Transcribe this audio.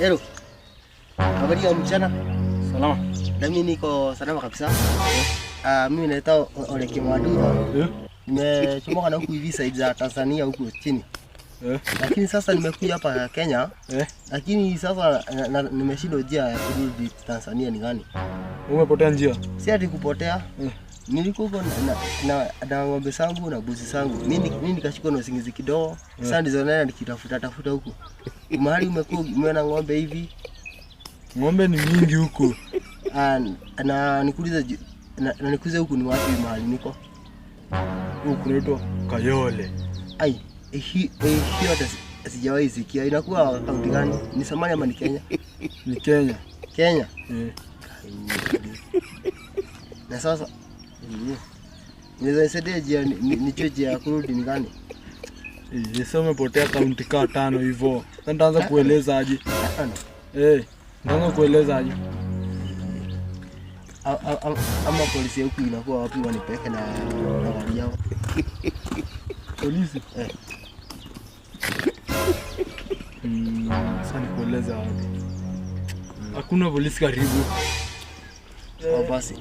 Hello. Habari ya mchana? Salama. Mimi niko salama kabisa. Mimi naitwa Ole Kimadura. Nimechomoka na huku hivi side za Tanzania huku chini. Lakini sasa nimekuja hapa Kenya. Lakini sasa nimeshindwa njia ya kurudi Tanzania ni gani? Umepotea njia? Si ati kupotea. Nilikuwa na ng'ombe zangu na mbuzi zangu. Mimi nikashikwa na usingizi kidogo. Sasa ndizo naenda nikitafuta huku. Mahali umekuwa umeona ng'ombe hivi? Ng'ombe ni mingi huku. Na nikuulize huku ni wapi mahali niko? Huku kunaitwa Kayole. Ai, hiyo hata sijawahi sikia. Inakuwa kaunti gani? Ni Somalia ama ni Kenya? Ni Kenya. Kenya? Na sasa nisaidia njia nichoje ya kurudi ni gani? Sasa umepotea kaunti ka 5 hivyo. Sasa nitaanza kueleza aje? Nitaanza kueleza aje? Ama polisi huku inakuwa wapi wanipeke na gari yao? Polisi? Sasa nikueleza wapi? Hakuna polisi karibu. Basi.